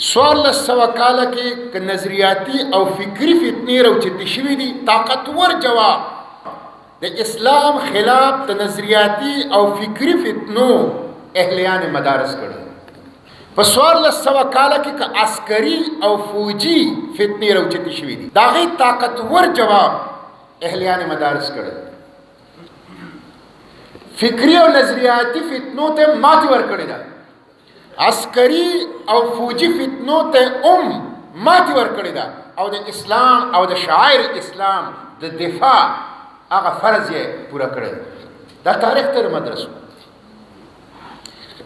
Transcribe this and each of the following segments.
څوارلس سوه کاله کې که نظریاتي او فکري فتنې راوچتې شوي دي، طاقتور جواب د اسلام خلاف د نظریاتي او فکري فتنو اهلیان مدارس کړي. په 1400 کاله کې که عسکري او فوجي فتنې راوچتې شوي دي، د هغې طاقتور جواب اهلیان مدارس کړي. فکري او نظریاتي فتنو ته ماتې ورکړې ده، عسکري او فوجي فتنو ته ماتې ورکړې ده، او د اسلام او د شاعر اسلام د دفاع هغه فرض یې پوره کړی. دا تاریخ تر مدرسو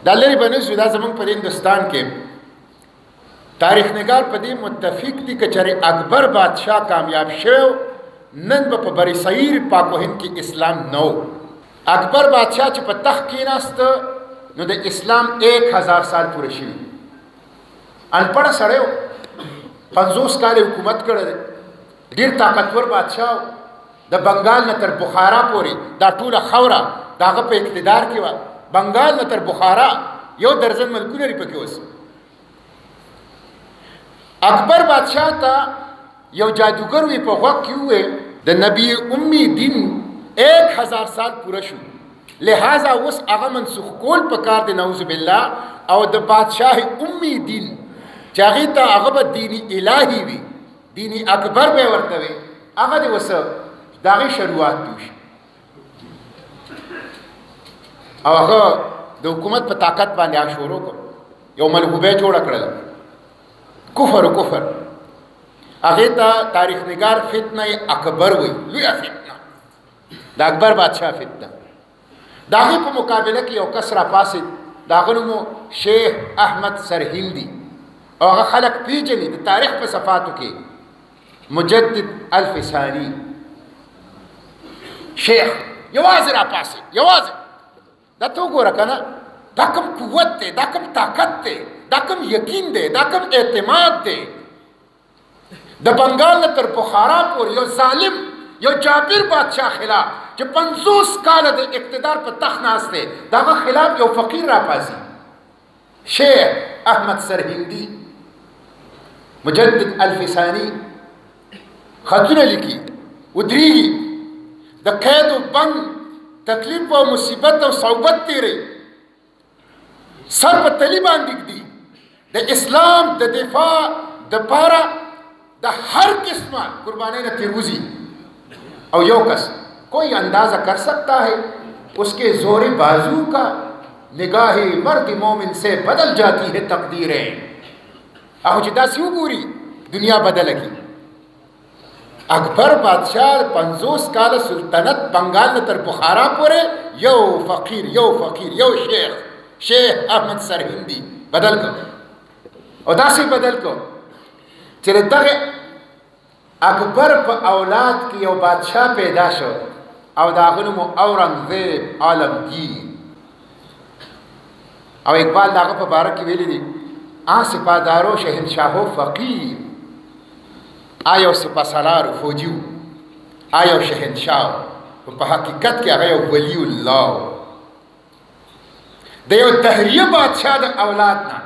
دا لرې به نه ځو. دا زمونږ په هندوستان کې تاریخ نگار په دې متفق دي که چېرې اکبر بادشاه کامیاب شوی نن به په بر صغیر پاک و هند کې اسلام نه و. اکبر بادشاه چې په تخت کېناسته نو د اسلام 1000 سال پوره شوي. انپړه سړی و، 50 کاله حکومت کړی دی، ډېر طاقتور بادشاه و. د بنګال نه تر بخارا پورې دا ټوله خوره د هغه په اقتدار کې وه. بنګال نه تر بخارا 1 درجن ملکونه لري پکې اوس. اکبر بادشاه ته یو جادوګر وی په غوږ کې وویل د نبی امی دین 1000 سال پوره شو، لہذا اوس هغه منسوخ کول پکار دی نعوذ بالله، او د بادشاه امی دین چې هغې ته هغه به دیني الهي وي، دیني اکبر به ورته وي، هغه دې اوس د هغې شروعات وشي. او هغه د حکومت په طاقت باندې هغه شروع کړ، یو ملغوبه جوړه کړله، کفر و کفر. هغې ته تاریخ نگار فتنه اکبر وی، لویه فتنه، د اکبر بادشاه فتنه. د هغې په مقابله کې یو کس راپاڅېد، د هغه نوم شیخ احمد سرهندي، او هغه خلک پیژني د تاریخ په صفاتو کې مجدد الفساني. شیخ یوازې راپاڅېد، یوازې. دا ته وګوره که نه، دا کوم قوت دی، دا کوم طاقت دی، دا کوم یقین دی، دا کوم اعتماد دی. د بنګال نه تر بخارا پورې یو ظالم، یو جابر بادشاه خلاف چې 50 کاله د اقتدار په تخت ناست دی، د هغه خلاف یو فقیر راپاڅي، شیخ احمد سرهندي مجدد الفساني، خطونه لیکي، ودرېږي، د قید و بند تکلیف او مصیبت او صعوبت تیری، سر په تلی باندې ږدي، د اسلام د دفاع دپاره د هر قسمه قربانی نه تیروزی. او یو کس کوئی اندازہ کر سکتا ہے اس کے زور بازو کا، نگاہ مرد مومن سے بدل جاتی ہے تقدیریں. او چې داسې وګوري دنیا بدله کی. اکبر بادشاہ 50 کاله سلطنت بنگال نه تر بخارا پورې یو فقیر یو شیخ احمد سرهندي بدل کو، او داسې بدل کو چې دغه اکبر په اولاد کې یو بادشاہ پیدا شو، او د هغه نوم اورنګزیب عالمگیر. او اقبال د هغه په باره کې ویلي دي، آ سپهدارو شهنشاهو فقیر، آیا سپهسالار فوجیو، آیا شهنشاه، په حقیقت کې هغه یو ولی الله د یو دهریه بادشاه د اولاد نه.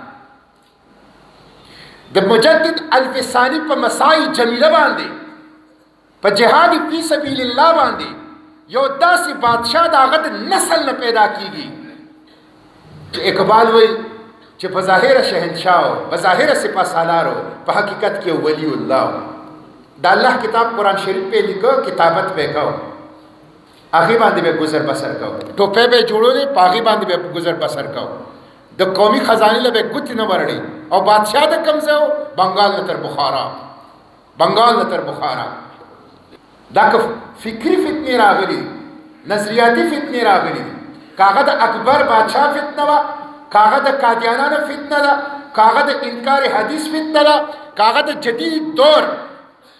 د مجدد الفساني په مساعی جمیله باندې، په جهاد فی سبیل الله باندې یو داسې بادشاه د هغه د نسل نه پیدا کیږي چې اقبال وایي چې په ظاهره شهنشاه، په ظاهره سپهسالار، په حقیقت کې ولی الله. د الله کتاب قرآن شریف پہ لیکو، کتابت پہ کو، هغې باندې به گزر بسر کو، ټوپۍ به جوړولې، په هغې باندې به گزر بسر کو، د قومي خزانې له به ګوتې نه ورړې. او بادشاه د کوم ځای و؟ بنګال نه تر بخارا، بنګال نه تر بخارا. دا که فکري فتنې راغلي، نظریاتي فتنې راغلي، که هغه د اکبر بادشاه فتنه وه، که هغه د قادیانانو فتنه ده، که هغه د انکار حدیث فتنه ده، که هغه د جدید دور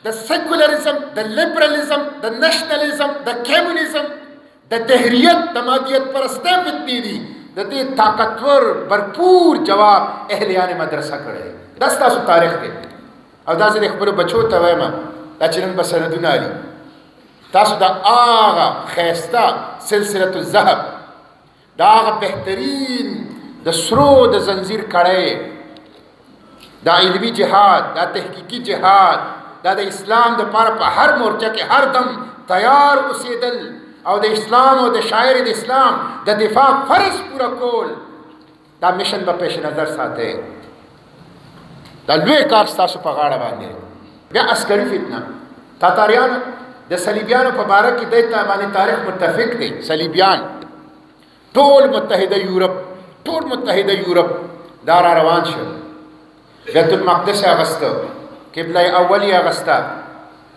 د سیکولرزم، د لیبرالزم، د نیشنلزم، د کمیونزم، د دهریت، د مادیت پرستۍ فتنې دي، د دې طاقتور برپور جواب اهلیان مدرسه کړی. دا ستاسو تاریخ دی. او دا زه د خپلو بچو ته وایم، دا چې نن به سندونه علي، تاسو د هغه ښایسته سلسلة الذهب، د هغه بهترین د سرو د زنځیر کړی دا علمي جهاد، دا تحقیقي جهاد، دا د اسلام د پاره په هر مورچه کې هر دم تیار اوسېدل او د اسلام او د شاعر د اسلام د دفاع فرض پوره کول، دا مشن به پیش نظر ساتئ. دا لوی کار ستاسو په غاړه باندې. بیا عسکري فتنه، تاتاریان د صلیبیانو په باره کې د باندې تاریخ متفق دی. صلیبیان ټول متحده یورپ دا را روان شو، بیت المقدس اغسطه، قبله اولی اغسطه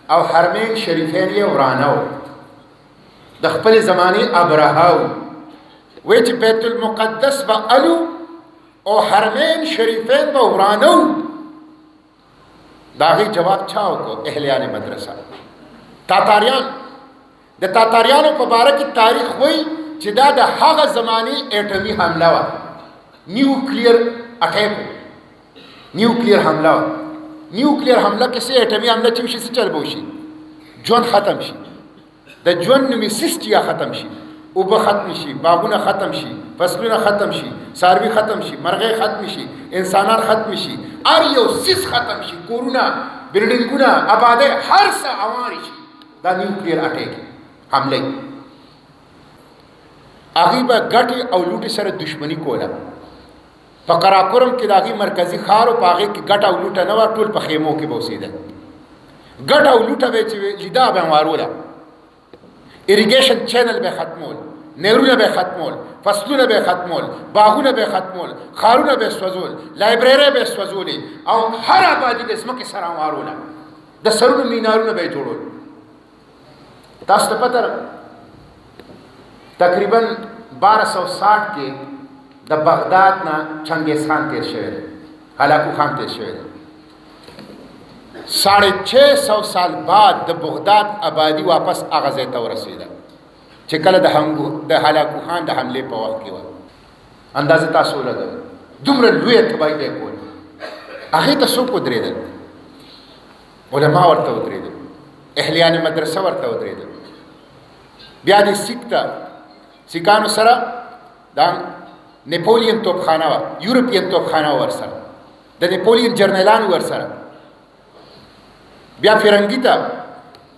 او حرمین شریفین یې ورانه و. د خپل زماني ابرهه وی چې بیت المقدس به الو او حرمین شریفین به ورانه و. د هغې جواب چا وکړو؟ اهلیان مدرسه. تاتاریان، د تاتاریانو په باره کې تاریخ وایي چې دا د هغه زماني اټمي حمله وه، نیوکلیر اټیک، نیوکلیر حمله وه. نیوکلیر حمله کې څه اټمي حمله چې وشي څه چل به وشي؟ ژوند ختم شي، د ژوند نومي سیسټیا ختم شي، اوبه ختم شي، باغونه ختم شي، فصلونه ختم شي، څاروي ختم شي، مرغۍ ختم شي، انسانان ختم شي، هر یو سیس ختم شي، کورونه، بلډینګونه، آبادۍ، هر څه اوارې شي. دا نیوکلیر اټیک حمله. هغوی به ګټې او لوټې سره دشمني کوله. په قراقرم کې د هغوی مرکزي ښار و، په هغې کې ګټه او لوټه نه وه، ټول په خیمو کې به اوسېدل. ګټه او لوټه به چې لیده به واروله، ایریګیشن چینل به ختمول، نهرونه به ختمول، فصلونه به ختمول، باغونه به ختمول، ښارونه به سوځول، لایبررۍ به سوځولې او هر آبادي به ځمکې سره واروله، د سرونو مینارونه به یې جوړول. تاسو ته پته ده تقریبا 1260 کې د بغداد نه چنګیز خان تیر شوی دی، هلاکو خان تیر شوی دی. 650 سال بعد د بغداد آبادی واپس هغه ځای ته ورسېده چې کله د هلاکو خان د حملې په وخت کې وه. اندازه تاسو ولګوئ دومره لویه تباهي به یې کول. هغې ته څوک ودرېدل؟ علما ورته ودرېدل، اهلیان مدرسه ورته ودرېدل. بیا دې سیکانو سره دا نیپولین توپخانه وه، یورپین توپخانه وه ورسره، د نیپولین جرنیلان ورسره. بیا فرنګي ته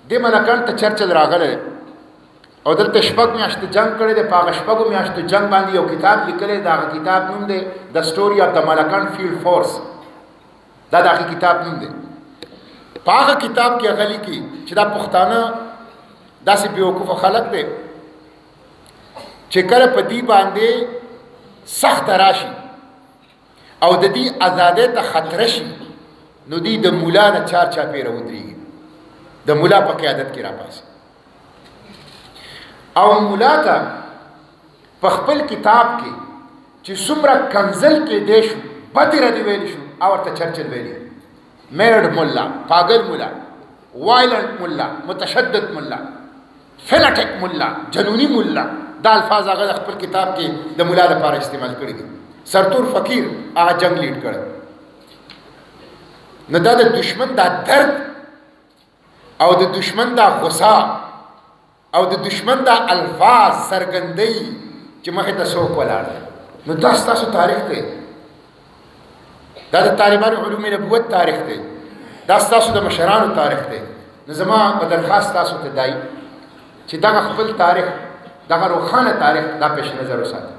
دې ملکان ته چرچل راغلی او دلته 6 میاشتې جنګ کړی دی. په هغه 6 میاشتو جنګ باندې یو کتاب لیکلی، د هغه کتاب نوم دی د سټوري آف د ملکان فیلډ فورس. دا د هغې کتاب نوم دی. په هغه کتاب کې هغه لیکي چې دا پښتانه داسې بېوقوفه خلک دی چې کله په دې باندې سخت راشي او د دې ازادۍ ته خطره شي نو دوی د مولا نه چار چاپېره ودرېږي، د مولا په قیادت کې راپاسي. او مولا ته په خپل کتاب کې چې څومره کنزل کېدی شو، بدې ردې ویلی شو، او ورته چرچل ویلي میډ مولا، پاگل مولا، وایلنٹ مولا، متشدد مولا، فیناټک مولا، جنونی مولا. دا الفاظ هغه د خپل کتاب کې د مولا لپاره استعمال کړي دي. سرتور فقیر هغه جنگ لیډ کړی. نو دا د دشمن دا درد او د دشمن دا غصه او د دشمن دا الفاظ څرګندوي چې مخې ته څوک ولاړ دی. نو دا ستاسو تاریخ دی، دا د طالبانو علوم نبوت تاریخ دی، دا ستاسو د مشرانو تاریخ دی. نو زما په درخواست تاسو ته دی چې دغه خپل تاریخ، دغه روښانه تاریخ دا پیش نظر وساتئ.